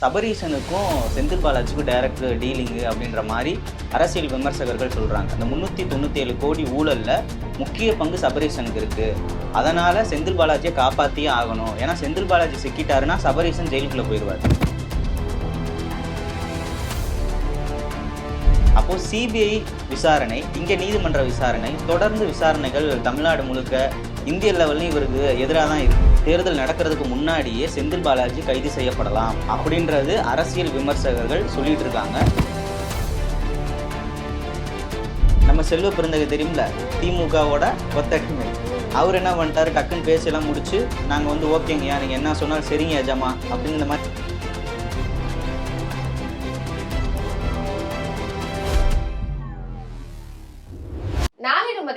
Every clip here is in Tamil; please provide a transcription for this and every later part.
சபரீஷனுக்கும் செந்தில் பாலாஜிக்கும் டைரக்ட் டீலிங்கு அப்படின்ற மாதிரி அரசியல் விமர்சகர்கள் சொல்கிறாங்க. அந்த 397 கோடி ஊழலில் முக்கிய பங்கு சபரீஷனுக்கு இருக்குது. அதனால் செந்தில் பாலாஜியை காப்பாற்றியே ஆகணும். ஏன்னா செந்தில் பாலாஜி சிக்கிட்டாருன்னா சபரீஷன் ஜெயிலுக்குள்ளே போயிடுவார். அப்போது சிபிஐ விசாரணை, இங்கே நீதிமன்ற விசாரணை, தொடர்ந்து விசாரணைகள் தமிழ்நாடு முழுக்க இந்திய லெவல்லையும் இவருக்கு எதிராக தான் இருக்குது. தேர்தல் நடக்கிறதுக்கு முன்னாடியே செந்தில் பாலாஜி கைது செய்யப்படலாம் அப்படின்றது அரசியல் விமர்சகர்கள் சொல்லிட்டு இருக்காங்க. நம்ம செல்வ பெருந்தகை தெரியும்ல, திமுகவோட ஒத்தடிமை. அவர் என்ன பண்ணிட்டாரு, டக்குன்னு பேச்செல்லாம் முடிச்சு நாங்கள் வந்து ஓகேங்கய்யா, நீங்கள் என்ன சொன்னாலும் சரிங்க எஜமா அப்படின்னு இந்த மாதிரி.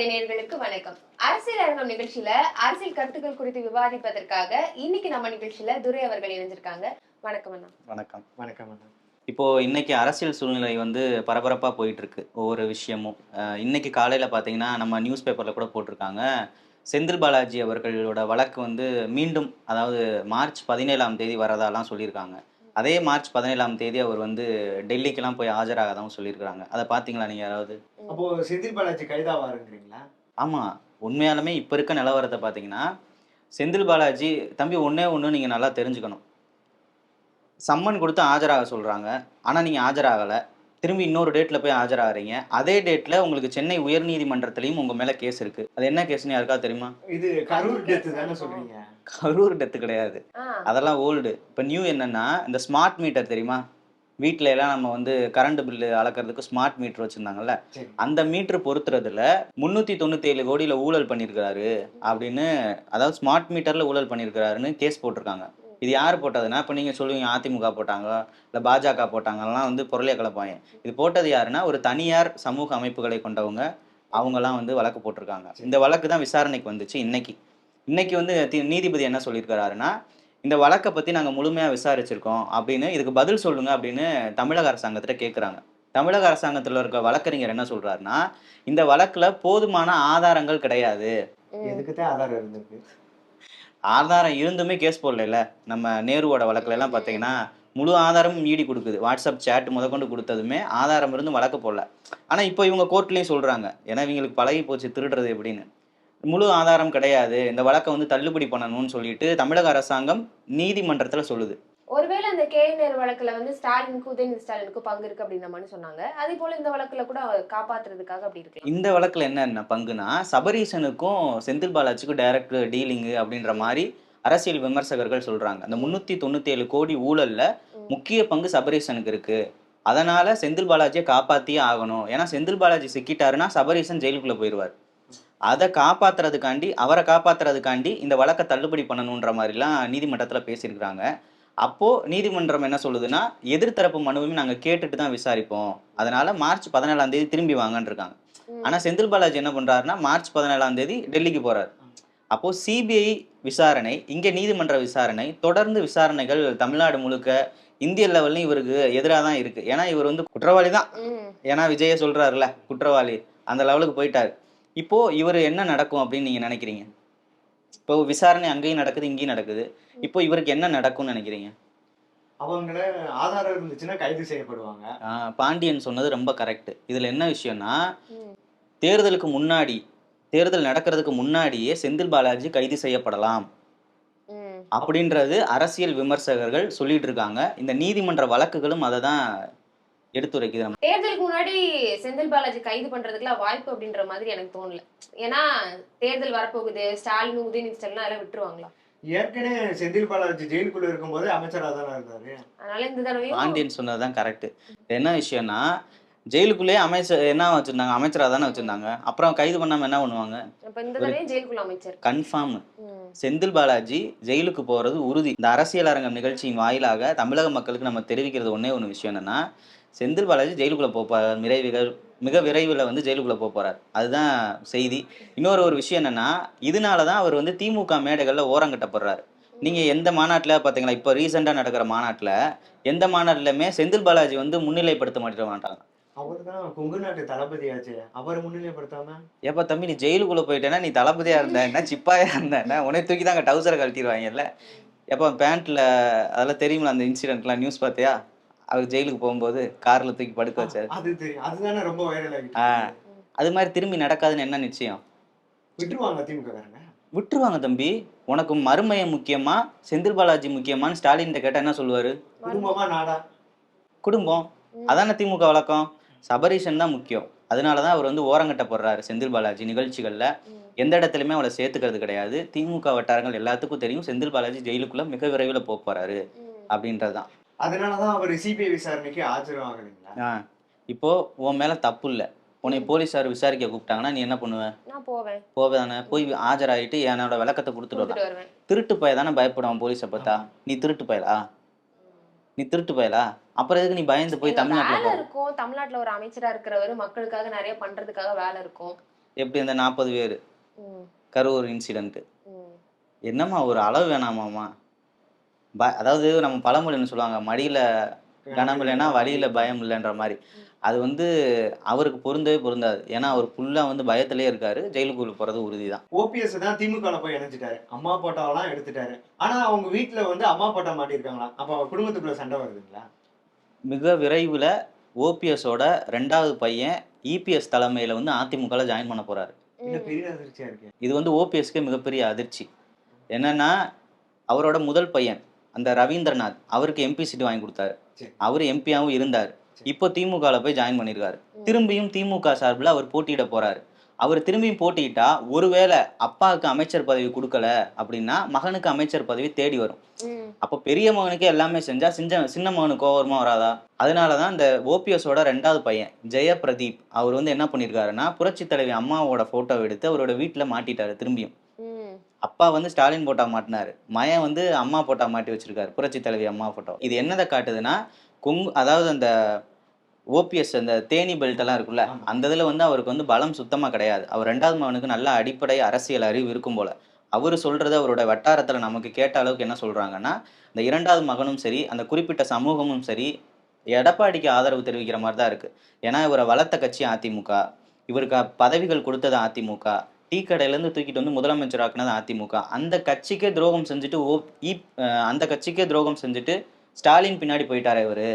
நேயர்களுக்கு வணக்கம். அரசியல் அரங்கம் நிகழ்ச்சியில அரசியல் கருத்துக்கள் குறித்து விவாதிப்பதற்காக இன்னைக்கு நம்ம நிகழ்ச்சியில துரை அவர்கள் இணைஞ்சிருக்காங்க. வணக்கம் அண்ணா. வணக்கம். வணக்கம் அண்ணா. இப்போ இன்னைக்கு அரசியல் சூழ்நிலை வந்து பரபரப்பா போயிட்டு இருக்கு. ஒவ்வொரு விஷயமும் இன்னைக்கு காலையில பாத்தீங்கன்னா நம்ம நியூஸ் பேப்பர்ல கூட போட்டிருக்காங்க, செந்தில் பாலாஜி அவர்களோட வழக்கு வந்து மீண்டும், அதாவது மார்ச் 17ஆம் தேதி வரதாலாம் சொல்லியிருக்காங்க. அதே மார்ச் 17ஆம் தேதி அவர் வந்து டெல்லிக்கெல்லாம் போய் ஆஜராகதான் சொல்லியிருக்காங்க. அதை பார்த்தீங்களா நீங்கள் யாராவது? அப்போ செந்தில் பாலாஜி கைதாவாருங்கிறீங்களா? ஆமாம், உண்மையாலுமே இப்போ இருக்க நிலவரத்தை பார்த்தீங்கன்னா செந்தில் பாலாஜி தம்பி ஒன்று நீங்கள் நல்லா தெரிஞ்சுக்கணும். சம்மன் கொடுத்து ஆஜராக சொல்கிறாங்க, ஆனால் நீங்கள் ஆஜராகலை. திரும்பி இன்னொரு டேட்டில் போய் ஆஜராகிறீங்க. அதே டேட்டில் உங்களுக்கு சென்னை உயர்நீதிமன்றத்துலேயும் உங்கள் மேலே கேஸ் இருக்குது. அது என்ன கேஸ்ன்னு யாருக்காவது தெரியுமா? இது கரூர் டெத்து தானே சொல்கிறீங்க? கரூர் டெத்து கிடையாது, அதெல்லாம் ஓல்டு. இப்போ நியூ என்னன்னா, இந்த ஸ்மார்ட் மீட்டர் தெரியுமா? வீட்டில எல்லாம் நம்ம வந்து கரண்ட் பில்லு அளக்கிறதுக்கு ஸ்மார்ட் மீட்டர் வச்சிருந்தாங்கல்ல, அந்த மீட்டர் பொறுத்துறதுல 397 கோடியில் ஊழல் பண்ணியிருக்கிறாரு அப்படின்னு, அதாவது ஸ்மார்ட் மீட்டர்ல ஊழல் பண்ணியிருக்கிறாருன்னு கேஸ் போட்டிருக்காங்க. இது யார் போட்டதுன்னா, இப்போ நீங்கள் சொல்லுவீங்க அதிமுக போட்டாங்க இல்லை பாஜக போட்டாங்கலாம் வந்து பொருளையை கலப்பாங்க. இது போட்டது யாருன்னா ஒரு தனியார் சமூக அமைப்புகளை கொண்டவங்க, அவங்கெல்லாம் வந்து வழக்கு போட்டிருக்காங்க. இந்த வழக்கு தான் விசாரணைக்கு வந்துச்சு இன்னைக்கு வந்து நீதிபதி என்ன சொல்லியிருக்கிறாருன்னா, இந்த வழக்கை பற்றி நாங்கள் முழுமையாக விசாரிச்சிருக்கோம் அப்படின்னு, இதுக்கு பதில் சொல்லுங்க அப்படின்னு தமிழக அரசாங்கத்தில் கேட்குறாங்க. தமிழக அரசாங்கத்தில் இருக்க வழக்கறிஞர் என்ன சொல்கிறாருன்னா, இந்த வழக்கில் போதுமான ஆதாரங்கள் கிடையாது. எதுக்குதான் ஆதாரம் இருந்திருக்கு? ஆதாரம் இருந்துமே கேஸ் போடல. நம்ம நேருவோட வழக்குல எல்லாம் பார்த்தீங்கன்னா முழு ஆதாரமும் ஈடி கொடுக்குது. வாட்ஸ்அப் சேட் முதற்கொண்டு கொடுத்ததுமே ஆதாரம் இருந்து வழக்கு போடல. ஆனால் இப்போ இவங்க கோர்ட்லேயும் சொல்கிறாங்க, ஏன்னா இவங்களுக்கு பழகி போச்சு திருடுறது எப்படின்னு. முழு ஆதாரம் கிடையாது, இந்த வழக்கை வந்து தள்ளுபடி பண்ணணும்னு சொல்லிட்டு தமிழக அரசாங்கம் நீதிமன்றத்தில் சொல்லுது. ஒருவேளை அந்த கேஎன்ஆர் வழக்குல வந்து ஸ்டாலினுக்கு, உதயநிதி ஸ்டாலினுக்கு பங்கு இருக்கு அப்படின்ற மாதிரி சொன்னாங்க. அதே போல இந்த வழக்குல கூட காப்பாத்துறதுக்காக அப்படி இருக்கு. இந்த வழக்குல என்ன பங்குனா, சபரீஷனுக்கும் செந்தில் பாலாஜிக்கும் டைரக்ட் டீலிங்கு அப்படின்ற மாதிரி அரசியல் விமர்சகர்கள் சொல்றாங்க. அந்த 397 கோடி ஊழல்ல முக்கிய பங்கு சபரீஷனுக்கு இருக்கு. அதனால செந்தில் பாலாஜியை காப்பாத்தியே ஆகணும். ஏன்னா செந்தில் பாலாஜி சிக்கிட்டாருன்னா சபரீஷன் ஜெயிலுக்குள்ள போயிடுவார். அதை காப்பாத்துறதுக்காண்டி, அவரை காப்பாத்துறதுக்காண்டி இந்த வழக்கை தள்ளுபடி பண்ணணுன்ற மாதிரிலாம் நீதிமன்றத்துல பேசியிருக்கிறாங்க. அப்போ நீதிமன்றம் என்ன சொல்லுதுன்னா, எதிர்த்தரப்பு மனுவையும் நாங்கள் கேட்டுட்டு தான் விசாரிப்போம், அதனால மார்ச் 17ஆம் தேதி திரும்பி வாங்கன்னு இருக்காங்க. ஆனா செந்தில் பாலாஜி என்ன பண்றாருன்னா, மார்ச் 17ஆம் தேதி டெல்லிக்கு போறாரு. அப்போ சிபிஐ விசாரணை, இங்கே நீதிமன்ற விசாரணை, தொடர்ந்து விசாரணைகள் தமிழ்நாடு முழுக்க இந்திய லெவல்லையும் இவருக்கு எதிராக தான் இருக்கு. ஏன்னா இவர் வந்து குற்றவாளி தான். ஏன்னா விஜய சொல்றாருல குற்றவாளி, அந்த லெவலுக்கு போயிட்டாரு. இப்போ இவர் என்ன நடக்கும் அப்படின்னு நீங்க நினைக்கிறீங்க? இப்போ விசாரணை அங்கேயும் நடக்குது, இங்கேயும் நடக்குது. இப்போ இவருக்கு என்ன நடக்கும்னு நினைக்கிறீங்க? அவங்கள ஆதாரம் இருந்துச்சுன்னா கைது செய்யப்படுவாங்க. பாண்டியன் சொன்னது ரொம்ப கரெக்ட். இதுல என்ன விஷயம்னா, தேர்தலுக்கு முன்னாடி, தேர்தல் நடக்கிறதுக்கு முன்னாடியே செந்தில் பாலாஜி கைது செய்யப்படலாம் அப்படின்றது அரசியல் விமர்சகர்கள் சொல்லிட்டு இருக்காங்க. இந்த நீதிமன்ற வழக்குகளும் அதை தான் எடுத்துரைக்குது. தேர்தலுக்கு முன்னாடி செந்தில் பாலாஜி கைது பண்றதுக்குலாம் வாய்ப்பு அப்படின்ற மாதிரி எனக்கு தோணல. ஏன்னா தேர்தல் வரப்போகுது, ஸ்டாலின், உதயநிதி ஸ்டாலின் எல்லாம் விட்டுருவாங்களா? ஏற்கனவே செந்தில் பாலாஜி ஜெயிலுக்குள்ள இருக்கும்போது அமைச்சராக தானே இருந்தாரு. அதனால இந்த தடவை பாண்டியன் சொன்னதுதான் கரெக்ட். என்ன விஷயம்னா, ஜெயிலுக்குள்ளேயே அமைச்சர் என்ன வச்சிருந்தாங்க, அமைச்சராக தானே வச்சிருந்தாங்க. அப்புறம் கைது பண்ணாம என்ன பண்ணுவாங்க? இந்த தடவை ஜெயிலுக்குள்ள அமைச்சர் கன்ஃபார்ம். செந்தில் பாலாஜி ஜெயிலுக்கு போறது உறுதி. இந்த அரசியல் அரங்கம் நிகழ்ச்சியின் வாயிலாக தமிழக மக்களுக்கு நம்ம தெரிவிக்கிறது ஒண்ணு விஷயம் என்னன்னா, செந்தில் பாலாஜி ஜெயிலுக்குள்ள போறார். மிக விரைவில் வந்து ஜெயிலுக்குள்ள போறார். அதுதான் செய்தி. இன்னொரு விஷயம் என்னன்னா, இதனாலதான் அவர் வந்து திமுக மேடைகள்ல ஓரங்கட்டப்படுறாரு. நீங்க எந்த மாநாட்டில் பார்த்தீங்களா? இப்போ ரீசெண்டா நடக்கிற மாநாட்டில் எந்த மாநாட்டிலுமே செந்தில் பாலாஜி வந்து முன்னிலைப்படுத்த மாட்டாங்க. அவர் தான் கொங்கு நாட்டு தளபதியாச்சு, அவரை முன்னிலைப்படுத்தாம எப்ப தம்பி நீ ஜெயிலுக்குள்ள போயிட்டேன்னா, நீ தளபதியா இருந்த என்ன, சிப்பாயா இருந்த என்ன, உன்னை தூக்கி தான் அங்கே டவுசரை கழட்டிடுவாங்கல்ல. எப்போ பேண்ட்ல அதெல்லாம் தெரியுமா அந்த இன்சிடென்ட்லாம் நியூஸ் பார்த்தியா? அவர் ஜெயிலுக்கு போகும்போது கார்ல தூக்கி படுக்க வச்சாரு. அது தெரியும். அதுதானே ரொம்ப வைரல் ஆகிட்டு ஆ, இருக்குது. அது மாதிரி திரும்பி நடக்காதுன்னு என்ன நிச்சயம்? விட்டுருவாங்க திமுக காரங்க. விட்டுருவாங்க தம்பி. உனக்கு மறுமையம் முக்கியமா செந்தில் பாலாஜி முக்கியமான்னு ஸ்டாலின் கேட்டா என்ன சொல்லுவாரு? குடும்பமா நாடா? குடும்பம். அதானே திமுக வழக்கம். சபரீஷன் தான் முக்கியம். அதனாலதான் அவர் வந்து ஓரங்கட்ட போடுறாரு செந்தில் பாலாஜி நிகழ்ச்சிகள்ல. எந்த இடத்துலயுமே அவளை சேர்த்துக்கிறது கிடையாது. திமுக வட்டாரங்கள் எல்லாத்துக்கும் தெரியும் செந்தில் பாலாஜி ஜெயிலுக்குள்ள மிக விரைவில் போக போறாரு அப்படின்றதுதான். அதனாலதான் அவர் சிபிஐ விசாரணைக்கு ஆஜரும் ஆகலைங்களா? இப்போ உன் மேல தப்பு இல்லை, உன்னை போலீஸார் விசாரிக்க கூப்பிட்டாங்கன்னா நீ என்ன பண்ணுவ? நான் போவேன். போவேதானே? போய் ஆஜராயிட்டு என்னோட விளக்கத்தை கொடுத்துட்டு கொடுத்துட்டு வருவேன். திருட்டு பய தானே பயப்படுவான் போலீஸை பார்த்தா. நீ திருட்டு பயலா? நீ திருட்டு பயலா? அப்புறம் எதுக்கு நீ பயந்து போய் வேலை தமிழ்நாட்டில் இருக்கும். தமிழ்நாட்டுல ஒரு அமைச்சரா இருக்கிறவரு மக்களுக்காக நிறைய பண்றதுக்காக வேலை இருக்கும். எப்படி அந்த 40 பேர் ம், கரூர் இன்சிடென்ட் ம். என்னம்மா ஒரு அளவு வேணாமாம்மா? அதாவது நம்ம பழமொழின்னு சொல்லுவாங்க, மடியில கனம் இல்லைன்னா வழியில பயம் இல்லைன்ற மாதிரி. அது வந்து அவருக்கு பொருந்தவே பொருந்தாது. ஏன்னா அவர் ஃபுல்லா வந்து பயத்திலே இருக்காரு. ஜெயிலுக்குள்ள போறது உறுதிதான். ஓபிஎஸ் தான் திமுகல போய் இணைஞ்சிட்டாரு. அம்மா போட்டாவெல்லாம் எடுத்துட்டாரு. ஆனா அவங்க வீட்டுல வந்து அம்மா போட்டா மாட்டிருக்காங்களா? அப்ப குடும்பத்துக்குள்ள சண்டை வருதுங்களா? மிக விரைவில் ஓபிஎஸோட 2வது பையன் இபிஎஸ் தலைமையில வந்து அதிமுகவில் ஜாயின் பண்ண போறாரு. என்ன பெரிய அதிர்ச்சியா இருக்கு. இது வந்து ஓபிஎஸ்க்கு மிகப்பெரிய அதிர்ச்சி. என்னன்னா அவரோட முதல் பையன் அந்த ரவீந்திரநாத் அவருக்கு எம்பி சீட் வாங்கி கொடுத்தாரு. சரி. அவர் எம்பியாவும் இருந்தார். இப்போ திமுகவில் போய் ஜாயின் பண்ணியிருக்காரு. திரும்பியும் திமுக சார்பில் அவர் போட்டியிட போறாரு. அவர் திரும்பியும் போட்டியிட்டா ஒருவேளை அப்பாவுக்கு அமைச்சர் பதவி கொடுக்கல அப்படின்னா மகனுக்கு அமைச்சர் பதவி தேடி வரும். ம். அப்போ பெரிய மகனுக்கே எல்லாமே செஞ்சா சின்ன மகனுக்கு கோவரமா வராதா? அதனாலதான் இந்த ஓபிஎஸோட 2வது பையன் ஜெயபிரதீப் அவர் வந்து என்ன பண்ணியிருக்காருன்னா புரட்சி தலைவி அம்மாவோட போட்டோ எடுத்து அவரோட வீட்டில் மாட்டிட்டாரு. திரும்பியும் ம். அப்பா வந்து ஸ்டாலின் போட்டா மாட்டினாரு, மயன் வந்து அம்மா போட்டா மாட்டி வச்சிருக்காரு, புரட்சி தலைவி அம்மா போட்டோ. இது என்னதை காட்டுதுன்னா அதாவது அந்த ஓபிஎஸ் அந்த தேனி பெல்ட் எல்லாம் இருக்குல்ல, அந்த இதுல வந்து அவருக்கு வந்து பலம் சுத்தமா கிடையாது. அவர் 2வது மகனுக்கு நல்ல அடிப்படை அரசியல் அறிவு இருக்கும் போல. அவரு சொல்றது அவரோட வட்டாரத்துல நமக்கு கேட்ட அளவுக்கு என்ன சொல்றாங்கன்னா, இந்த 2வது மகனும் சரி அந்த குறிப்பிட்ட சமூகமும் சரி எடப்பாடிக்கு ஆதரவு தெரிவிக்கிற மாதிரி தான் இருக்கு. ஏன்னா இவரை வளர்த்த கட்சி அதிமுக, இவருக்கு பதவிகள் கொடுத்தது அதிமுக, டீ கடையிலேருந்து தூக்கிட்டு வந்து முதலமைச்சர் ஆக்குனது அதிமுக. அந்த கட்சிக்கே துரோகம் செஞ்சுட்டு அந்த கட்சிக்கே துரோகம் செஞ்சுட்டு ஸ்டாலின் பின்னாடி போயிட்டாரே இவரு,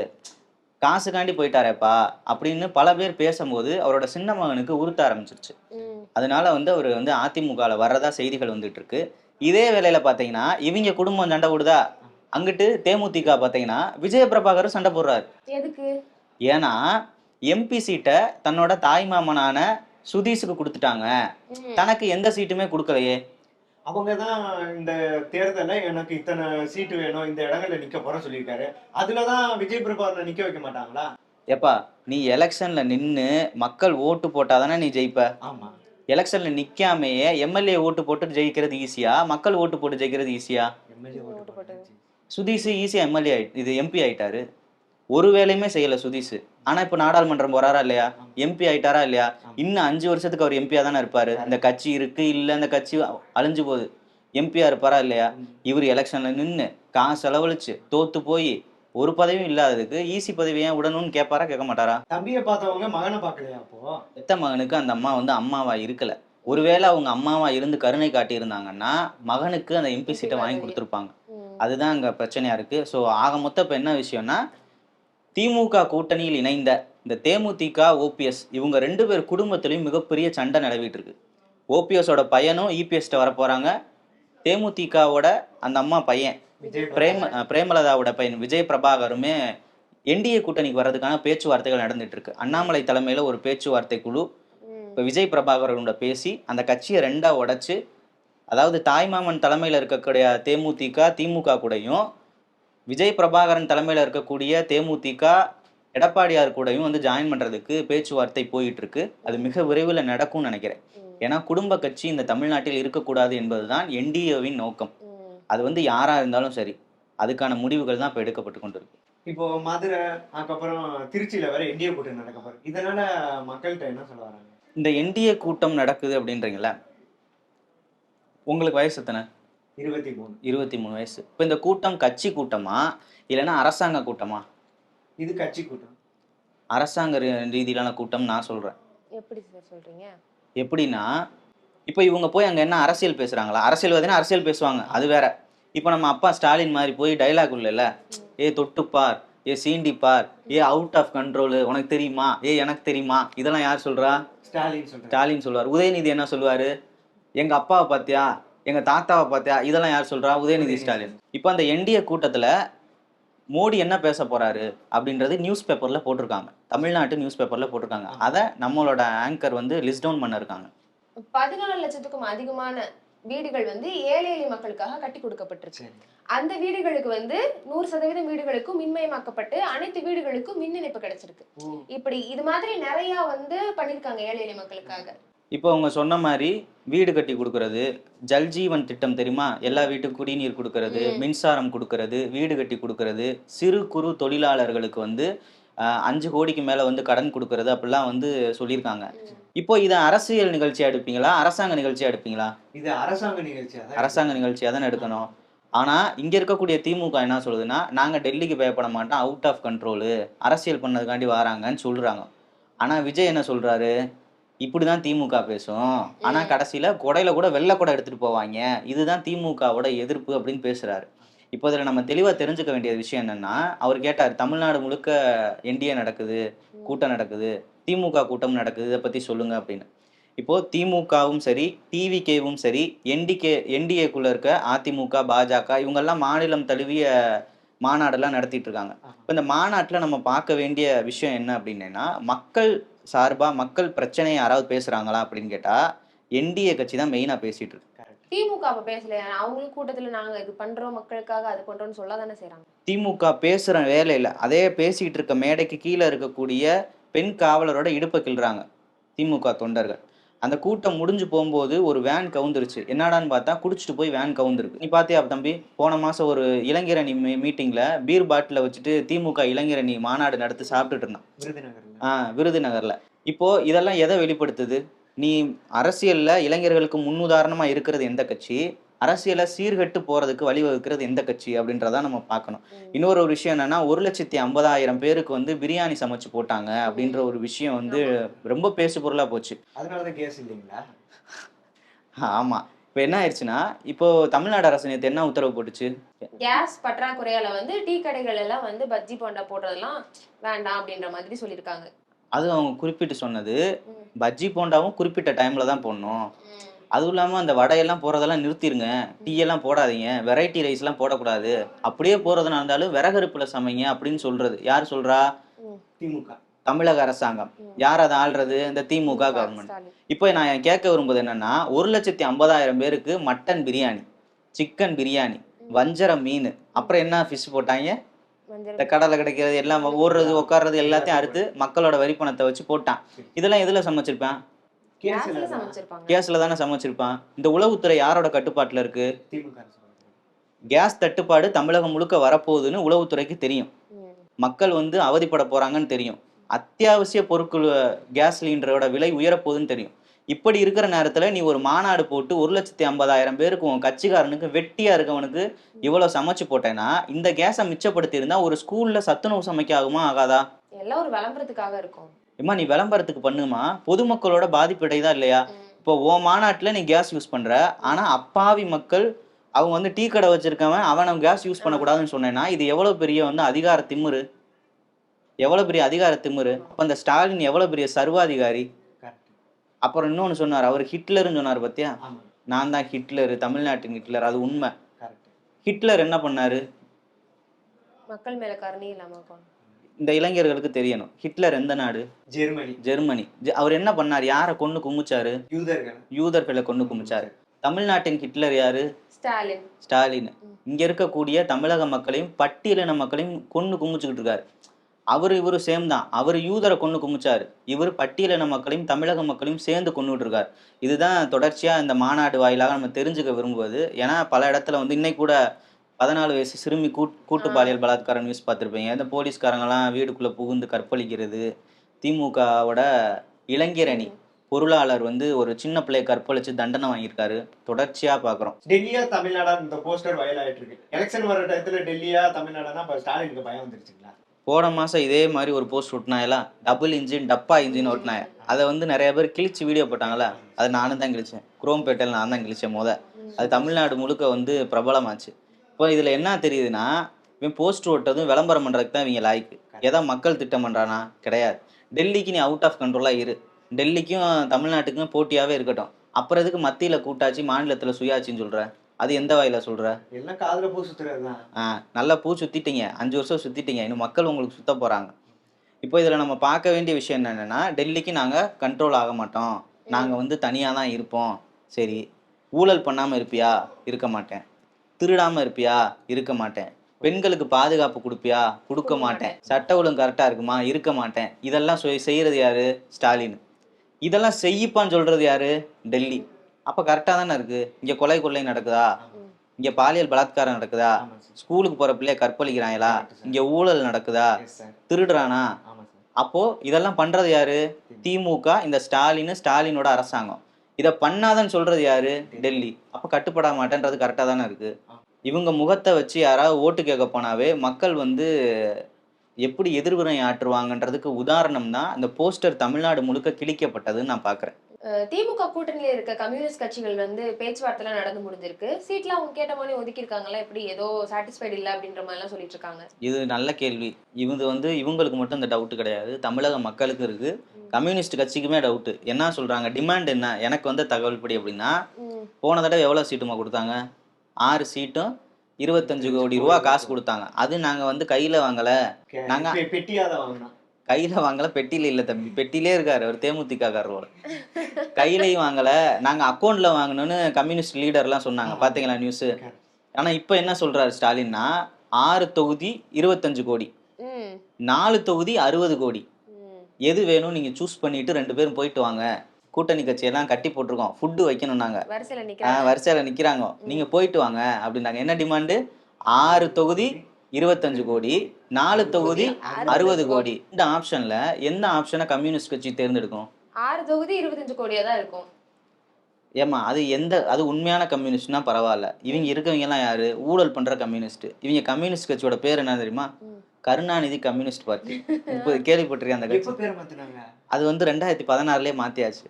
காசுக்காண்டி போயிட்டாரேப்பா அப்படின்னு பல பேர் பேசும்போது அவரோட சின்ன மகனுக்கு உறுத்த ஆரம்பிச்சிருச்சு. ம். அதனால வந்து அவர் வந்து அதிமுகவில் வர்றதா செய்திகள் வந்துட்டு இருக்கு. இதே வேளையில பார்த்தீங்கன்னா இவங்க குடும்பம் சண்டை போடுதா, அங்கிட்டு தேமுதிக பார்த்தீங்கன்னா விஜய பிரபாகரும் சண்டை போடுறாரு. எதுக்கு? ஏன்னா எம்பி சீட்டை தன்னோட தாய் மாமனான சுதீஷுக்கு கொடுத்துட்டாங்க, ம். தனக்கு எந்த சீட்டுமே கொடுக்கலையே. அவங்க தான் இந்த தேர்தல்ல எனக்கு இத்தனை சீட்டு வேணும், இந்த இடங்கள்ல நிக்க போறேன்னு சொல்லியிருக்காரு. அதுலதான் விஜய் பிரபாகரனை நிக்க வைக்க மாட்டாங்களா? எப்பா நீ எலெக்ஷன்ல நின்று மக்கள் ஓட்டு போட்டாதானே நீ ஜெயிப்ப. ஆமா. எலெக்ஷன்ல நிக்காமையே எம்எல்ஏ ஓட்டு போட்டு ஜெயிக்கிறது ஈஸியா, மக்கள் ஓட்டு போட்டு ஜெயிக்கிறது ஈஸியா? எம்எல்ஏ ஓட்டு ஓட்டு போட்டது. சுதீஷ் ஈஸியா எம்எல்ஏ இது எம்பி ஆயிட்டாரு. ஒரு வேலையுமே செய்யல சுதீஷ். ஆனா இப்ப நாடாளுமன்றம் போறாரா இல்லையா, எம்பி ஆயிட்டாரா இல்லையா? இன்னும் 5 வருஷத்துக்கு அவர் எம்பியா தானே இருப்பாரு. இந்த கட்சி இருக்கு இல்ல, இந்த கட்சி அழிஞ்சு போகுது, எம்பியா இருப்பாரா இல்லையா? இவர் எலெக்ஷன்ல நின்று காசு செலவழிச்சு தோத்து போய் ஒரு பதவியும் இல்லாததுக்கு ஈசி பதவி ஏன் விடணும்னு கேட்பாரா கேட்க மாட்டாரா? தம்பியை பார்த்தவங்க மகனை பார்க்கலையா? அப்போ பெத்த மகனுக்கு அந்த அம்மா வந்து அம்மாவா இருக்கல. ஒருவேளை அவங்க அம்மாவா இருந்து கருணை காட்டி இருந்தாங்கன்னா மகனுக்கு அந்த எம்பி சீட்டை வாங்கி கொடுத்துருப்பாங்க. ம். அதுதான் அங்க பிரச்சனையா இருக்கு. ஸோ ஆக மொத்தம் இப்போ என்ன விஷயம்னா, திமுக கூட்டணியில் இணைந்த இந்த தேமுதிக ஓபிஎஸ் இவங்க 2 பேர் குடும்பத்திலையும் மிகப்பெரிய சண்டை நிலவிட்டு இருக்கு. ஓபிஎஸோட பையனும் இபிஎஸ்ட வர போறாங்க. தேமுதிகவோட அந்த அம்மா பையன் விஜய் பிரேமலதாவோட பையன் விஜய் பிரபாகருமே என்டிஏ கூட்டணிக்கு வர்றதுக்கான பேச்சுவார்த்தைகள் நடந்துட்டு இருக்கு. அண்ணாமலை தலைமையில ஒரு பேச்சுவார்த்தை குழு இப்போ விஜய் பிரபாகரோட பேசி அந்த கட்சியை 2ஆ உடைச்சு, அதாவது தாய்மாமன் தலைமையில் இருக்கக்கூடிய திமுக கூடயும் விஜய் பிரபாகரன் தலைமையில் இருக்கக்கூடிய தேமுதிக எடப்பாடியார் கூடயும் வந்து ஜாயின் பண்றதுக்கு பேச்சுவார்த்தை போயிட்டு இருக்கு. அது மிக விரைவில் நடக்கும்னு நினைக்கிறேன். ஏன்னா குடும்ப கட்சி இந்த தமிழ்நாட்டில் இருக்கக்கூடாது என்பதுதான் என்டிஏவின் நோக்கம். அது வந்து யாரா இருந்தாலும் சரி, அதுக்கான முடிவுகள் தான் இப்போ எடுக்கப்பட்டு கொண்டு இருக்கு. இப்போ மதுரை அதுக்கப்புறம் திருச்சியில வேற என்டிஏ கூட்டம் நடக்க போகுது. இதனால மக்கள்கிட்ட என்ன சொல்ல வராங்க? இந்த என்டிஏ கூட்டம் நடக்குது அப்படின்றீங்களா? உங்களுக்கு வயசு எத்தனை? 23. 23 வயசு. இப்போ இந்த கூட்டம் கட்சி கூட்டமா இல்லைன்னா அரசாங்க கூட்டமா? இது கட்சி கூட்டம். அரசாங்க ரீதியிலான கூட்டம் நான் சொல்றேன். எப்படி சார் சொல்றீங்க? எப்படின்னா இப்போ இவங்க போய் அங்க என்ன அரசியல் பேசுறாங்களா? அரசியல்வாதினா அரசியல் பேசுவாங்க, அது வேற. இப்போ நம்ம அப்பா ஸ்டாலின் மாதிரி போய் டைலாக் இல்லைல்ல, ஏ தொட்டுப்பார், ஏ சீண்டிப்பார், ஏ அவுட் ஆஃப் கண்ட்ரோல், உனக்கு தெரியுமா, ஏ எனக்கு தெரியுமா, இதெல்லாம் யார் சொல்றா? ஸ்டாலின் சொல்றேன். ஸ்டாலின் சொல்லுவார். உதயநிதி என்ன சொல்லுவாரு? எங்க அப்பாவை பார்த்தியா, எங்க தாத்தாவை பார்த்தியா, இதெல்லாம் யார் சொல்றா? உதயநிதி ஸ்டாலின். இப்போ அந்த என்டிஏ கூட்டத்துல மோடி என்ன பேச போறாரு அப்படின்றது நியூஸ் பேப்பர்ல போட்டிருக்காங்க, தமிழ்நாட்டு நியூஸ் பேப்பர்ல போட்டிருக்காங்க. அதை நம்மளோட ஆங்கர் வந்து லிஸ்ட் டவுன் பண்ண இருக்காங்க. 14 லட்சத்துக்கும் அதிகமான வீடுகள் வந்து ஏழை எளிய மக்களுக்காக கட்டி கொடுக்கப்பட்டிருக்கு. அந்த வீடுகளுக்கு வந்து 100% வீடுகளுக்கும் மின்மயமாக்கப்பட்டு அனைத்து வீடுகளுக்கும் மின் இணைப்பு கிடைச்சிருக்கு. இப்படி இது மாதிரி நிறைய வந்து பண்ணிருக்காங்க ஏழை எளிய மக்களுக்காக. இப்போ அவங்க சொன்ன மாதிரி வீடு கட்டி கொடுக்கறது, ஜல் ஜீவன் திட்டம் தெரியுமா, எல்லா வீட்டுக்கும் குடிநீர் கொடுக்கறது, மின்சாரம் கொடுக்கறது, வீடு கட்டி கொடுக்கறது, சிறு குறு தொழிலாளர்களுக்கு வந்து 5 கோடிக்கு மேல வந்து கடன் கொடுக்கறது, அப்படிலாம் வந்து சொல்லியிருக்காங்க. இப்போ இதை அரசியல் நிகழ்ச்சியா எடுப்பீங்களா, அரசாங்க நிகழ்ச்சியா எடுப்பீங்களா? இது அரசாங்க நிகழ்ச்சி. அரசாங்க நிகழ்ச்சியா தானே எடுக்கணும். ஆனா இங்க இருக்கக்கூடிய திமுக என்ன சொல்லுதுன்னா, நாங்க டெல்லிக்கு பயப்பட மாட்டோம், அவுட் ஆஃப் கண்ட்ரோலு, அரசியல் பண்ணதுக்காண்டி வராங்கன்னு சொல்றாங்க. ஆனா விஜய் என்ன சொல்றாரு, இப்படிதான் திமுக பேசும், ஆனா கடைசியில கொடையில கூட வெள்ளை கொடை எடுத்துட்டு போவாங்க, இதுதான் திமுகவோட எதிர்ப்பு அப்படின்னு பேசுறாரு. இப்போ இதில் நம்ம தெளிவாக தெரிஞ்சுக்க வேண்டிய விஷயம் என்னன்னா, அவர் கேட்டார், தமிழ்நாடு முழுக்க என்டிஏ நடக்குது, கூட்டம் நடக்குது, திமுக கூட்டம் நடக்குது, இதை பற்றி சொல்லுங்க அப்படின்னு. இப்போது திமுகவும் சரி, டிவிகேவும் சரி, என்டிஏக்குள்ள இருக்க அதிமுக, பாஜக இவங்கெல்லாம் மாநிலம் தழுவிய மாநாடெல்லாம் நடத்திட்டு இருக்காங்க. இப்போ இந்த மாநாட்டில் நம்ம பார்க்க வேண்டிய விஷயம் என்ன அப்படின்னா, மக்கள் சார்பாக மக்கள் பிரச்சனையை யாராவது பேசுகிறாங்களா அப்படின்னு கேட்டால் என்டிஏ கட்சி தான் மெயினாக பேசிட்டு இருக்கு. திமுக அப்ப பேசல, அவங்களும் கூட்டத்துல நாங்க இது பண்றோம் மக்களுக்காக அது பண்றோம்னு சொல்லாதானே செய்யறாங்க. திமுக பேசுற வேலை இல்லை, அதே பேசிட்டு இருக்க மேடைக்கு கீழே இருக்கக்கூடிய பெண் காவலரோட இடுப்பை கிள்றாங்க திமுக தொண்டர்கள். அந்த கூட்டம் முடிஞ்சு போகும்போது ஒரு வேன் கவுந்துருச்சு. என்னடான்னு பார்த்தா குடிச்சிட்டு போய் வேன் கவுந்துருக்கு. நீ பார்த்தியா தம்பி? போன மாசம் ஒரு இளைஞரணி மீட்டிங்ல பீர் பாட்டில வச்சுட்டு திமுக இளைஞரணி மாநாடு நடத்தி சாப்பிட்டுட்டு இருந்தான் விருதுநகர்ல. இப்போ இதெல்லாம் எதை வெளிப்படுத்துது? நீ அரசியல்ல இளைஞர்களுக்கு முன்னுதாரணமா இருக்கிறது எந்த கட்சி, அரசியலை சீர்கட்டு போறதுக்கு வழிவகுக்கிறது எந்த கட்சி அப்படின்றதான் நம்ம பார்க்கணும். இன்னொரு ஒரு விஷயம் என்னன்னா, 1,50,000 பேருக்கு வந்து பிரியாணி சமைச்சு போட்டாங்க அப்படின்ற ஒரு விஷயம் வந்து ரொம்ப பேசு பொருளா போச்சு. அதனாலதான் கேஸ் இல்லைங்களா? ஆமா. இப்போ என்ன ஆயிடுச்சுன்னா, இப்போ தமிழ்நாடு அரசு நேற்று என்ன உத்தரவு போட்டுச்சு, கேஸ் பற்றாக்குறையால வந்து டீ கடைகள் எல்லாம் வந்து பஜ்ஜி போண்டா போடுறதெல்லாம் வேண்டாம் அப்படின்ற மாதிரி சொல்லியிருக்காங்க. அது அவங்க குறிப்பிட்டு சொன்னது, பஜ்ஜி போண்டாவும் குறிப்பிட்ட டைம்ல தான் போடணும், அதுவும் இல்லாமல் அந்த வடையெல்லாம் போடுறதெல்லாம் நிறுத்திடுங்க, டீ எல்லாம் போடாதீங்க, வெரைட்டி ரைஸ்லாம் போடக்கூடாது, அப்படியே போடுறதுனா இருந்தாலும் விறகடுப்பில் சமைங்க அப்படின்னு சொல்றது யார் சொல்றா? திமுக, தமிழக அரசாங்கம். யார் அதை ஆள்றது? இந்த திமுக கவர்மெண்ட். இப்போ நான் கேட்க விரும்புவது என்னன்னா, 1,50,000 பேருக்கு மட்டன் பிரியாணி, சிக்கன் பிரியாணி, வஞ்சர மீன், அப்புறம் என்ன ஃபிஷ் போட்டாங்க, இந்த கடலை கிடைக்கிறது எல்லாம் ஓடுறது உட்கார்றது எல்லாத்தையும் அறுத்து மக்களோட வரி பணத்தை வச்சு போட்டான். இதெல்லாம் எதுல சமைச்சிருப்பான்? கேஸ்ல தானே சமைச்சிருப்பான். இந்த உளவுத்துறை யாரோட கட்டுப்பாட்டுல இருக்கு? கேஸ் தட்டுப்பாடு தமிழகம் முழுக்க வரப்போகுதுன்னு உளவுத்துறைக்கு தெரியும், மக்கள் வந்து அவதிப்பட போறாங்கன்னு தெரியும், அத்தியாவசிய பொருட்கள் கேஸ் சிலிண்டரோட விலை உயரப்போகுதுன்னு தெரியும். இப்படி இருக்கிற நேரத்துல நீ ஒரு மாநாடு போட்டு 1,50,000 பேருக்கு உன் கட்சிக்காரனுக்கு வெட்டியா இருக்கவனுக்கு இவ்வளவு சமைச்சு போட்டேன்னா, இந்த கேஸை மிச்சப்படுத்தி இருந்தா ஒரு ஸ்கூல்ல சத்துணவு சமைக்க ஆகுமா ஆகாதா? எல்லாம் ஒரு விளம்பரத்துக்காக இருக்கும். ஏமா நீ விளம்பரத்துக்கு பண்ணுமா, பொதுமக்களோட பாதிப்படைதான் இல்லையா? இப்போ உன் மாநாட்டுல நீ கேஸ் யூஸ் பண்ற, ஆனா அப்பாவி மக்கள் அவங்க வந்து டீ கடை வச்சிருக்கவன் அவனை கேஸ் யூஸ் பண்ணக்கூடாதுன்னு சொன்னேன்னா, இது எவ்வளவு பெரிய வந்து அதிகார திமிரு, எவ்வளவு பெரிய அதிகார திமிரு. அப்ப அந்த ஸ்டாலின் எவ்வளவு பெரிய சர்வாதிகாரி. அப்புறம் இன்னொன்னு சொன்னார், அவர் ஹிட்லர்னு சொன்னார் பத்தியா, நான் தான் ஹிட்லர், தமிழ்நாட்டின் ஹிட்லர், அது உண்மை. ஹிட்லர் என்ன பண்ணாரு? மக்கள் மேல கருணை இல்லாம. இந்த இளைஞர்களுக்கு தெரியணும், ஹிட்லர் எந்த நாடு? ஜெர்மனி. அவர் என்ன பண்ணார்? யாரை கொண்டு குமிச்சாரு? யூதர்களை கொண்டு குமிச்சாரு. தமிழ்நாட்டின் ஹிட்லர் யாரு? ஸ்டாலின். இங்க இருக்கக்கூடிய தமிழக மக்களையும் பட்டியலின மக்களையும் கொண்டு குமிச்சுக்கிட்டு இருக்காரு. இவரு சேம் தான். அவர் யூதரை கொண்டு குமிச்சாரு, இவர் பட்டியலின மக்களையும் தமிழக மக்களையும் சேர்ந்து கொண்டுட்டு இருக்காரு. இதுதான் தொடர்ச்சியா இந்த மாநாடு வாயிலாக நம்ம தெரிஞ்சுக்க விரும்புவது. ஏன்னா பல இடத்துல வந்து இன்னைக்கு கூட 14 வயசு சிறுமி கூட்டு பாலியல் பலாத்காரம் நியூஸ் பார்த்துருப்பீங்க. இந்த போலீஸ்காரங்கெல்லாம் வீடுக்குள்ள புகுந்து கற்பழிக்கிறது, திமுகவோட இளைஞரணி பொருளாளர் வந்து ஒரு சின்ன பிள்ளையை கற்பழிச்சு தண்டனை வாங்கியிருக்காரு. தொடர்ச்சியா பாக்குறோம். டெல்லியா தமிழ்நாடா இந்த போஸ்டர் வயல் ஆயிட்டு இருக்கு. எலெக்ஷன் வர டயத்துல டெல்லியா தமிழ்நாடுனா ஸ்டாலினுக்கு பயம் வந்துருச்சுங்களா? போன மாசம் இதே மாதிரி ஒரு போஸ்ட் ஒட்டினாயெல்லாம், டபுள் இன்ஜின் டப்பா இன்ஜின் ஒட்டினாய. அதை வந்து நிறைய பேர் கிழிச்சு வீடியோ போட்டாங்களா, அதை நானும் தான் கிழிச்சேன். குரோம்பேட்டையில் நான் தான் கிழிச்சேன். அது தமிழ்நாடு முழுக்க வந்து பிரபலமாச்சு. இப்போ இதுல என்ன தெரியுதுன்னா, இவன் போஸ்ட் ஓட்டதும் விளம்பரம் பண்றதுக்கு தான் இவங்க லாய்க்கு. ஏதோ மக்கள் திட்டம் பண்றானா? கிடையாது. டெல்லிக்கு நீ அவுட் ஆஃப் கண்ட்ரோலா இரு. டெல்லிக்கும் தமிழ்நாட்டுக்கும் போட்டியாவே இருக்கட்டும். அப்புறம் எதுக்கு மத்தியில கூட்டாட்சி, மாநிலத்துல சுயாட்சின்னு சொல்ற? அது எந்த வாயில சொல்ற? எல்லாம் காதுல பூ சுத்துறதுதான். நல்லா பூ சுத்திட்டீங்க. 5 வருஷம் சுத்திட்டீங்க. இன்னும் மக்கள் உங்களுக்கு சுத்த போறாங்க. இப்போ இதுல நம்ம பார்க்க வேண்டிய விஷயம் என்னன்னா, டெல்லிக்கு நாங்க கண்ட்ரோல் ஆக மாட்டோம். நாங்க வந்து தனியா தான் இருப்போம். சரி. ஊழல் பண்ணாம இருப்பியா? இருக்க மாட்டேன். திருடாம இருப்பியா? இருக்க மாட்டேன். பெண்களுக்கு பாதுகாப்பு குடுப்பியா? குடுக்க மாட்டேன். சட்ட ஒழுங்கு கரெக்டா இருக்குமா? இருக்க மாட்டேன். இதெல்லாம் செய்யறது யாரு? ஸ்டாலின். இதெல்லாம் செய்யிப்பான்னு சொல்றது யாரு? டெல்லி. அப்ப கரெக்டா தானே இருக்கு. இங்க கொலை கொள்ளை நடக்குதா? இங்க பாலியல் பலாத்காரம் நடக்குதா? ஸ்கூலுக்கு போற பிள்ளைய கற்பழிக்கிறாங்களா? இங்க ஊழல் நடக்குதா? திருடுறானா? அப்போ இதெல்லாம் பண்றது யாரு? திமுக, இந்த ஸ்டாலினோட அரசாங்கம். இதை பண்ணாதன்னு சொல்றது யாரு? டெல்லி. அப்ப கட்டுப்பட மாட்டேன்றது கரெக்டா தானே இருக்கு. இவங்க முகத்தை வச்சு யாராவது ஓட்டு கேட்க போனாவே மக்கள் வந்து எப்படி எதிர்வினை ஆற்றுவாங்கன்றதுக்கு உதாரணம் தான் இந்த போஸ்டர் தமிழ்நாடு முழுக்க கிழிக்கப்பட்டதுன்னு நான் பாக்குறேன். திமுக கூட்டணியில இருக்க கம்யூனிஸ்ட் கட்சிகள் வந்து பேச்சுவார்த்தை நடந்து முடிஞ்சிருக்கு. சீட்லாம் அவங்க கேட்ட மாதிரி ஒதுக்கி இருக்காங்களா? எப்படி ஏதோ சாட்டிஸ்ஃபைட் இல்ல அப்படின்ற மாதிரி எல்லாம் சொல்லிட்டு இருக்காங்க. இது நல்ல கேள்வி. இவங்களுக்கு மட்டும் இந்த டவுட் கிடையாது, தமிழக மக்களுக்கு இருக்கு. கம்யூனிஸ்ட் கட்சிக்குமே டவுட். என்ன சொல்றாங்க? டிமாண்ட் என்ன? எனக்கு வந்து தகவல் படி அப்படின்னா, போன தடவை எவ்வளவு சீட்டுமா கொடுத்தாங்க? 6 சீட்டும் 25 கோடி ரூபா காசு கொடுத்தாங்க. அது நாங்க வந்து கையில வாங்கல. நாங்க பெட்டியாத வாங்கினோம். கையில வாங்கல, பெட்டியில இல்ல தம்பி. பெட்டிலே இருக்காரு அவர், தேமுதிக காரரோட. கையிலையும் வாங்கல, நாங்க அக்கௌண்ட்ல வாங்கணும்னு கம்யூனிஸ்ட் லீடர் எல்லாம் சொன்னாங்க. பாத்தீங்களா நியூஸ்? ஆனா இப்ப என்ன சொல்றாரு ஸ்டாலின்னா, 6 தொகுதி 25 கோடி, 4 தொகுதி 60 கோடி. எது வேணும் நீங்க சூஸ் பண்ணிட்டு 2 பேரும் போயிட்டு வாங்க. கூட்டணி கட்சியெல்லாம் கட்டி போட்டிருக்கோம், ஃபுட்டு வைக்கணும், நாங்க வரிசையில நிக்கிறாங்க, நீங்க போயிட்டு வாங்க அப்படின்னாங்க. என்ன டிமாண்டு? 6 தொகுதி 25 கோடி, 4 தொகுதி 60 கோடி. இந்த ஆப்ஷன்ல எந்த ஆப்ஷனை கம்யூனிஸ்ட் கட்சி தேர்ந்தெடுக்கும்? 6 தொகுதி 25 கோடியா தான் இருக்கும். ஏமா அது உண்மையான கம்யூனிஸ்ட்னா பரவாயில்ல. இவங்க இருக்கவங்க எல்லாம் யாரு? ஊழல் பண்ற கம்யூனிஸ்ட். இவங்க கம்யூனிஸ்ட் கட்சியோட பேர் என்ன தெரியுமா? Karunanidhi communist party. இப்போ கேள்விப்பட்டிருக்கேன் அந்த கட்சி. அது வந்து 2016லயே மாத்தியாச்சு.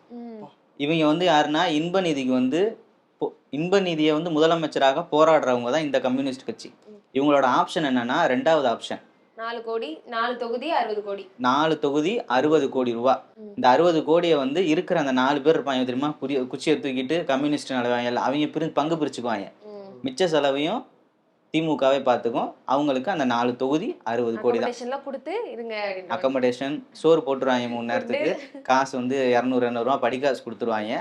இவங்க வந்து யாருன்னா, இன்ப நிதியை வந்து முதலமைச்சராக போராடுறவங்க தான் இந்த கம்யூனிஸ்ட் கட்சி. இவங்களோட ஆப்ஷன் என்னன்னா, 2வது ஆப்ஷன் 4 கோடி, 4 தொகுதி 60 கோடி. 4 தொகுதி 60 கோடி ரூபா. இந்த 60 கோடியை வந்து இருக்கிற அந்த 4 பேர் இருப்பாங்க தெரியுமா, குச்சியை தூக்கிட்டு கம்யூனிஸ்ட் நடவாங்க, அவங்க பங்கு பிரிச்சுக்குவாங்க. மிச்ச செலவையும் திமுகவே பார்த்துக்கும். அவங்களுக்கு அந்த 4 தொகுதி 60 கோடி தான். அக்கமடேஷன், சோறு போட்டுருவாங்க 3 நேரத்துக்கு. காசு வந்து 200 ரூபா படிக்காசு கொடுத்துருவாங்க.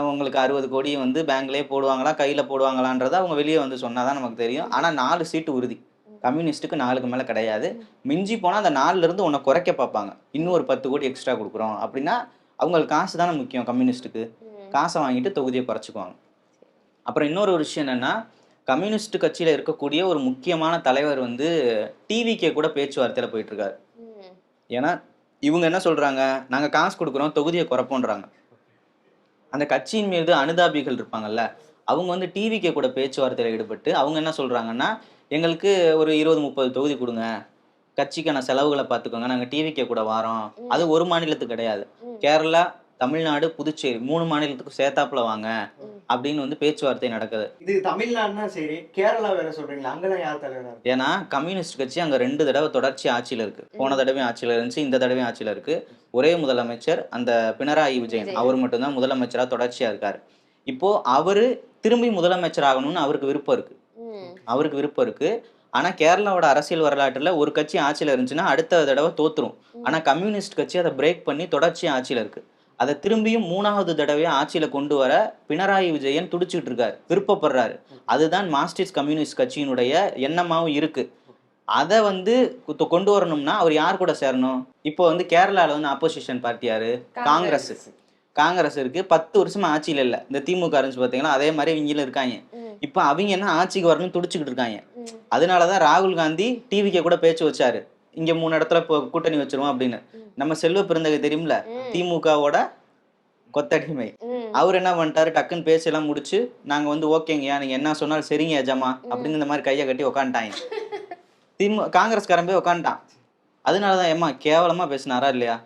உங்களுக்கு 60 கோடியை வந்து பேங்க்லேயே போடுவாங்களா கையில போடுவாங்களான்றதை அவங்க வெளியே வந்து சொன்னாதான் நமக்கு தெரியும். ஆனா 4 சீட்டு உறுதி. கம்யூனிஸ்ட்டுக்கு 4க்கு மேல கிடையாது. மிஞ்சி போனா அந்த 4ல இருந்து உன்னை குறைக்க பார்ப்பாங்க. இன்னும் ஒரு 10 கோடி எக்ஸ்ட்ரா கொடுக்குறோம் அப்படின்னா அவங்களுக்கு காசு தானே முக்கியம். கம்யூனிஸ்ட்டுக்கு காசை வாங்கிட்டு தொகுதியை குறைச்சிக்குவாங்க. அப்புறம் இன்னொரு ஒரு விஷயம் என்னன்னா, கம்யூனிஸ்ட் கட்சியில இருக்கக்கூடிய ஒரு முக்கியமான தலைவர் வந்து டிவிக்கே கூட பேச்சுவார்த்தையில போயிட்டு இருக்காரு. ஏன்னா இவங்க என்ன சொல்றாங்க, நாங்க காசு கொடுக்குறோம், தொகுதியை குறைப்போன்றாங்க. அந்த கட்சியின் மீது அனுதாபிகள் இருப்பாங்கல்ல, அவங்க வந்து டிவிக்கே கூட பேச்சுவார்த்தையில ஈடுபட்டு அவங்க என்ன சொல்றாங்கன்னா, எங்களுக்கு ஒரு 20-30 தொகுதி கொடுங்க, கட்சிக்கான செலவுகளை பார்த்துக்கோங்க, நாங்க டிவிக்கே கூட வாரோம். அது ஒரு மாநிலத்துக்கு கிடையாது, கேரளா, தமிழ்நாடு, புதுச்சேரி 3 மாநிலத்துக்கும் சேர்த்தாப்புல வாங்க அப்படின்னு வந்து பேச்சுவார்த்தை நடக்குது. இது தமிழ்நாடுனா சரி, கேரளா வேற சொல்றீங்களா? அங்கெல்லாம் யார் தலைவரா? ஏன்னா கம்யூனிஸ்ட் கட்சி அங்க 2 தடவை தொடர்ச்சி ஆட்சியில இருக்கு. போன தடவையும் ஆட்சியில இருந்துச்சு, இந்த தடவையும் ஆட்சியில இருக்கு. ஒரே முதலமைச்சர் அந்த பினராயி விஜயன், அவர் மட்டும்தான் முதலமைச்சரா தொடர்ச்சியா இருக்காரு. இப்போ அவரு திரும்பி முதலமைச்சர் ஆகணும்னு அவருக்கு விருப்பம் இருக்கு. ஆனா கேரளாவோட அரசியல் வரலாற்றுல ஒரு கட்சி ஆட்சியில இருந்துச்சுன்னா அடுத்த தடவை தோத்துரும். ஆனா கம்யூனிஸ்ட் கட்சி அதை பிரேக் பண்ணி தொடர்ச்சி ஆட்சியில இருக்கு. அதை திரும்பியும் 3வது தடவையா ஆட்சியில கொண்டு வர பினராயி விஜயன் துடிச்சுட்டு இருக்காரு, விருப்பப்படுறாரு. அதுதான் மார்க்சிஸ்ட் கம்யூனிஸ்ட் கட்சியினுடைய எண்ணமாவும் இருக்கு. அதை வந்து கொண்டு வரணும்னா அவர் யார் கூட சேரணும்? இப்போ வந்து கேரளால வந்து அப்போசிஷன் பார்ட்டி யாரு? காங்கிரஸ் இருக்கு. 10 வருஷமா ஆட்சியில இல்ல. இந்த திமுக இருந்துச்சு பாத்தீங்களா, அதே மாதிரி இவங்களும் இருக்காங்க. இப்ப அவங்க என்ன ஆட்சிக்கு வரணும்னு துடிச்சுக்கிட்டு இருக்காங்க. அதனாலதான் ராகுல் காந்தி டிவிக்கே கூட பேச்சு வச்சாரு, இங்க 3 இடத்துல கூட்டணி வச்சிருவோம் அப்படின்னு. நம்ம செல்வ பிறந்தகை தெரியும்ல, திமுகவோட கொத்தடிமை. அவர் என்ன பண்ணிட்டாரு, டக்குன்னு பேச்செல்லாம் முடிச்சு, நாங்க வந்து ஓகேங்கய்யா, நீங்க என்ன சொன்னாலும் சரிங்க எஜமா அப்படின்னு இந்த மாதிரி கையை கட்டி உக்காந்துட்டாங்க. காங்கிரஸ்காரன் போய் உக்காந்துட்டான். அதனாலதான் ஏமா கேவலமா பேசினாரா இல்லையா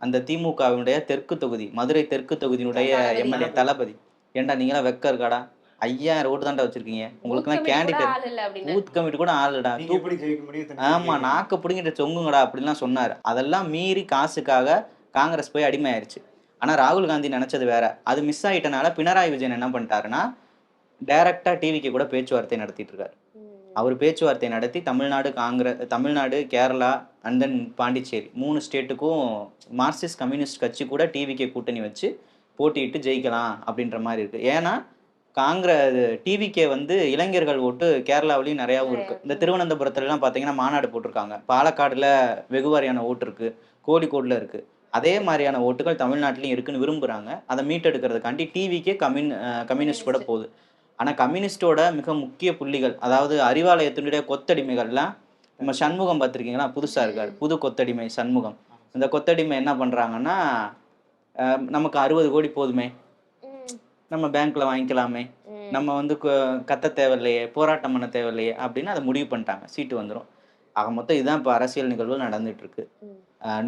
அந்த திமுகவினுடைய தெற்கு தொகுதி, மதுரை தெற்கு தொகுதியினுடைய எம்எல்ஏ தளபதி. ஏண்டா நீங்களா வெக்க இருக்காடா? 5000 ஓட்டு தான்டா வச்சிருக்கீங்க, உங்களுக்குலாம் ஊக்கமிட்டு கூட கேண்டிடேட் ஆள் இல்ல அப்படின்னு. பூத் கமிட்டி கூட ஆளுடா, நீங்க எப்படி ஜெயிக்க முடியும் இத்தனை ஆமா சீட்டு நாக்க பிடிங்கிட்டு தொங்குங்கடா அப்படின்லாம் சொன்னாரு. அதெல்லாம் மீறி காசுக்காக காங்கிரஸ் போய் அடிமையாயிருச்சு. ஆனா ராகுல் காந்தி நினைச்சது வேற. அது மிஸ் ஆயிட்டனால பினராயி விஜயன் என்ன பண்ணிட்டாருன்னா டைரக்டா டிவிக்கு கூட பேச்சுவார்த்தை நடத்திட்டு இருக்காரு. அவர் பேச்சுவார்த்தை நடத்தி தமிழ்நாடு, கேரளா அண்ட் தென் பாண்டிச்சேரி 3 ஸ்டேட்டுக்கும் மார்க்சிஸ்ட் கம்யூனிஸ்ட் கட்சி கூட டிவிகே கூட்டணி வச்சு போட்டியிட்டு ஜெயிக்கலாம் அப்படின்ற மாதிரி இருக்கு. ஏன்னா டிவிகே வந்து இளைஞர்கள் ஓட்டு கேரளாவிலையும் நிறையாவும் இருக்கு. இந்த திருவனந்தபுரத்துலலாம் பார்த்தீங்கன்னா மாநாடு போட்டிருக்காங்க. பாலக்காடுல வெகுவாரியான ஓட்டு இருக்கு, கோழிக்கோடுல இருக்கு. அதே மாதிரியான ஓட்டுகள் தமிழ்நாட்டிலையும் இருக்குன்னு விரும்புறாங்க. அதை மீட்டெடுக்கிறதுக்காண்டி டிவிகே கம்யூனிஸ்ட் கூட போகுது. ஆனா கம்யூனிஸ்டோட மிக முக்கிய புள்ளிகள், அதாவது அறிவாலயத்தினுடைய கொத்தடிமைகள்லாம் நம்ம சண்முகம் பார்த்திருக்கீங்களா, புதுசா இருக்காரு, புது கொத்தடிமை சண்முகம். இந்த கொத்தடிமை என்ன பண்றாங்கன்னா, நமக்கு 60 கோடி போதுமே, நம்ம பேங்க்ல வாங்கிக்கலாமே, நம்ம வந்து கத்த தேவையில்லையே, போராட்டம் பண்ண தேவையில்லையே அப்படின்னு அதை முடிவு பண்ணிட்டாங்க. சீட்டு வந்துடும். ஆக மொத்தம் இதுதான் இப்போ அரசியல் நிகழ்வு நடந்துட்டு இருக்கு.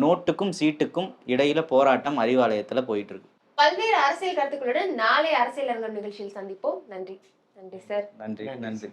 நோட்டுக்கும் சீட்டுக்கும் இடையில போராட்டம் அறிவாலயத்துல போயிட்டு இருக்கு. பல்வேறு அரசியல் கருத்துக்களுடன் நாளை அரசியல் அரங்கம் நிகழ்ச்சியில் சந்திப்போம். நன்றி. நன்றி சார். நன்றி.